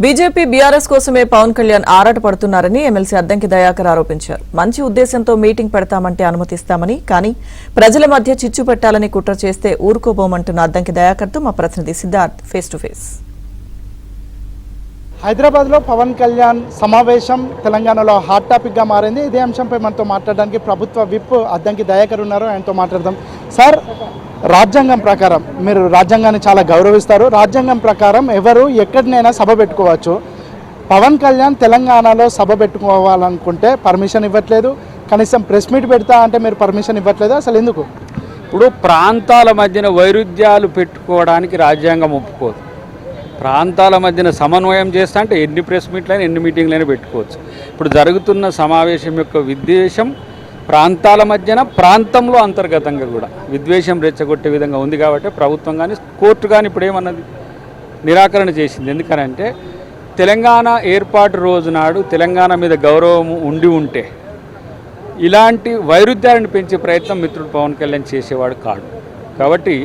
BJP BRS కోసమే Pawan Kalyan ఆరాటపడుతున్నారని MLC Addanki Dayakar ఆరోపించారు. మంచి ఉద్దేశంతో మీటింగ్ పెడతామంటే అనుమతిస్తామని, కానీ ప్రజల మధ్య చిచ్చు పెట్టాలని కుట్ర చేస్తే ఊరుకోబోమంటున్న అద్దంకి దయాకర్తో మా ప్రతినిధి సిద్ధార్థ్ ఫేస్ టు ఫేస్. హైదరాబాద్లో పవన్ కళ్యాణ్ సమావేశం తెలంగాణలో హాట్ టాపిక్గా మారింది. ఇదే అంశంపై మనతో మాట్లాడడానికి ప్రభుత్వ విప్ అద్దంకి దయాకర్ ఉన్నారు. ఆయనతో మాట్లాడదాం. సార్, రాజ్యాంగం ప్రకారం మీరు రాజ్యాంగాన్ని చాలా గౌరవిస్తారు. రాజ్యాంగం ప్రకారం ఎవరు ఎక్కడినైనా సభ పెట్టుకోవచ్చు. పవన్ కళ్యాణ్ తెలంగాణలో సభ పెట్టుకోవాలనుకుంటే పర్మిషన్ ఇవ్వట్లేదు. కనీసం ప్రెస్ మీట్ పెడతా అంటే మీరు పర్మిషన్ ఇవ్వట్లేదు. అసలు ఎందుకు? ఇప్పుడు ప్రాంతాల మధ్యన వైరుధ్యాలు పెట్టుకోవడానికి రాజ్యాంగం ఒప్పుకోదు. ప్రాంతాల మధ్యన సమన్వయం చేస్తా అంటే ఎన్ని ప్రెస్ మీట్లైనా ఎన్ని మీటింగ్లైనా పెట్టుకోవచ్చు. ఇప్పుడు జరుగుతున్న సమావేశం యొక్క ఉద్దేశం ప్రాంతాల మధ్యన ప్రాంతంలో అంతర్గతంగా కూడా విద్వేషం రెచ్చగొట్టే విధంగా ఉంది. కాబట్టి ప్రభుత్వం కానీ కోర్టు కానీ ఇప్పుడు ఏమన్నది నిరాకరణ చేసింది. ఎందుకనంటే తెలంగాణ ఏర్పాటు రోజు నాడు తెలంగాణ మీద గౌరవం ఉంటే ఇలాంటి వైరుధ్యాలను పెంచే ప్రయత్నం మిత్రుడు పవన్ కళ్యాణ్ చేసేవాడు కాదు. కాబట్టి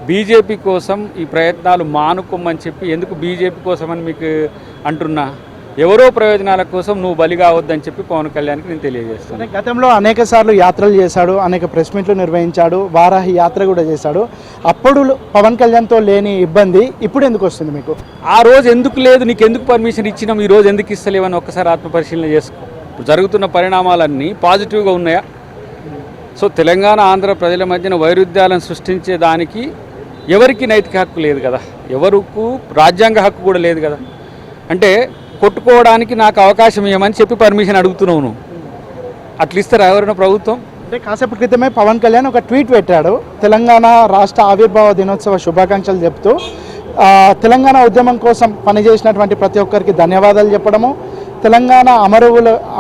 బీజేపీ కోసం ఈ ప్రయత్నాలు మానుకోమని చెప్పి, ఎందుకు బీజేపీ కోసం అని మీకు అంటున్నా, ఎవరో ప్రయోజనాల కోసం నువ్వు బలి కావద్దని చెప్పి పవన్ కళ్యాణ్కి నేను తెలియజేస్తాను. గతంలో అనేక సార్లు యాత్రలు చేశాడు, అనేక ప్రెస్ మీట్లు నిర్వహించాడు, వారాహి యాత్ర కూడా చేశాడు. అప్పుడు పవన్ కళ్యాణ్తో లేని ఇబ్బంది ఇప్పుడు ఎందుకు వస్తుంది మీకు? ఆ రోజు ఎందుకు లేదు, నీకు ఎందుకు పర్మిషన్ ఇచ్చినాం, ఈ రోజు ఎందుకు ఇస్తలేవని ఒక్కసారి ఆత్మపరిశీలన చేసుకో. ఇప్పుడు జరుగుతున్న పరిణామాలన్నీ పాజిటివ్గా ఉన్నాయా? సో తెలంగాణ ఆంధ్ర ప్రజల మధ్యన వైరుధ్యాలను సృష్టించే దానికి ఎవరికి నైతిక హక్కు లేదు కదా, ఎవరికి రాజ్యాంగ హక్కు కూడా లేదు కదా. అంటే కొట్టుకోవడానికి నాకు అవకాశం ఇవ్వమని చెప్పి పర్మిషన్ అడుగుతున్నావు నువ్వు. అట్లా ఇస్తారా ఎవరైనా ప్రభుత్వం? అంటే కాసేపు క్రితమే పవన్ కళ్యాణ్ ఒక ట్వీట్ పెట్టాడు. తెలంగాణ రాష్ట్ర ఆవిర్భావ దినోత్సవ శుభాకాంక్షలు చెప్తూ తెలంగాణ ఉద్యమం కోసం పనిచేసినటువంటి ప్రతి ఒక్కరికి ధన్యవాదాలు చెప్పడము, తెలంగాణ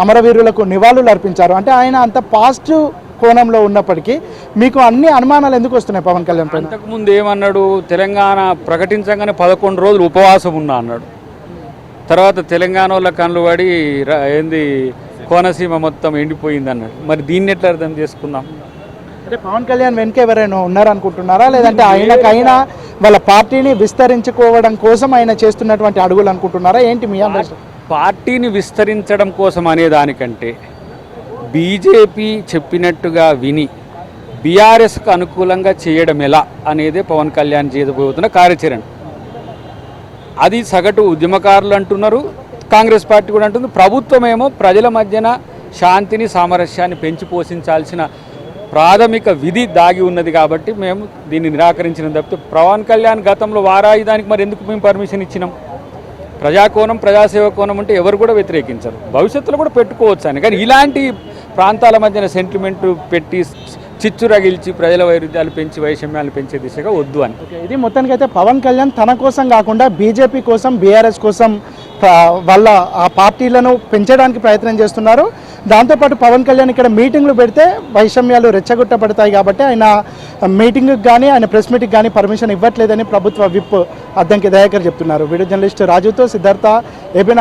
అమరవీరులకు నివాళులు అర్పించారు. అంటే ఆయన అంత పాజిటివ్ కోణంలో ఉన్నప్పటికీ మీకు అన్ని అనుమానాలు ఎందుకు వస్తున్నాయి పవన్ కళ్యాణ్ పైన? అంతకుముందు ఏమన్నాడు, తెలంగాణ ప్రకటించగానే 11 రోజులు ఉపవాసం ఉన్నా అన్నాడు. తర్వాత తెలంగాణ వాళ్ళ కళ్ళు పడి ఏంది కోనసీమ మొత్తం ఎండిపోయింది అన్నాడు. మరి దీన్ని ఎట్లా అర్థం చేసుకుందాం? అంటే పవన్ కళ్యాణ్ వెనుక ఎవరైనా ఉన్నారనుకుంటున్నారా, లేదంటే ఆయనకైనా వాళ్ళ పార్టీని విస్తరించుకోవడం కోసం ఆయన చేస్తున్నటువంటి అడుగులు అనుకుంటున్నారా? ఏంటి మీ అండర్స్టాండింగ్? పార్టీని విస్తరించడం కోసం అనేదానికంటే బీజేపీ చెప్పినట్టుగా విని బీఆర్ఎస్కు అనుకూలంగా చేయడం ఎలా అనేదే పవన్ కళ్యాణ్ చేయబోతున్న కార్యాచరణ. అది సగటు ఉద్యమకారులు అంటున్నారు, కాంగ్రెస్ పార్టీ కూడా అంటుంది. ప్రభుత్వం ఏమో ప్రజల మధ్యన శాంతిని సామరస్యాన్ని పెంచి పోషించాల్సిన ప్రాథమిక విధి దాగి ఉన్నది. కాబట్టి మేము దీన్ని నిరాకరించిన తప్పితే పవన్ కళ్యాణ్ గతంలో వారాయి దానికి మరి ఎందుకు మేము పర్మిషన్ ఇచ్చినాం? ప్రజాకోణం ప్రజాసేవ కోణం అంటే ఎవరు కూడా వ్యతిరేకించరు, భవిష్యత్తులో కూడా పెట్టుకోవచ్చు అని. కానీ ఇలాంటి ప్రాంతాల మధ్యన సెంటిమెంట్ పెట్టి చిచ్చు రగిల్చి ప్రజల వైరుధ్యాలు పెంచి వైషమ్యాలు పెంచే దిశగా వద్దు అని. ఇది మొత్తానికి అయితే పవన్ కళ్యాణ్ తన కోసం కాకుండా బీజేపీ కోసం బీఆర్ఎస్ కోసం వాళ్ళ ఆ పార్టీలను పెంచడానికి ప్రయత్నం చేస్తున్నారు. దాంతోపాటు పవన్ కళ్యాణ్ ఇక్కడ మీటింగ్లు పెడితే వైషమ్యాలు రెచ్చగొట్టబడతాయి కాబట్టి ఆయన మీటింగ్కి కానీ ఆయన ప్రెస్ మీట్కి కానీ పర్మిషన్ ఇవ్వట్లేదని ప్రభుత్వ విప్ అద్దంకి దయాకర్ చెప్తున్నారు. వీడియో జర్నలిస్ట్ రాజుతో సిద్ధార్థ, ఏబీ.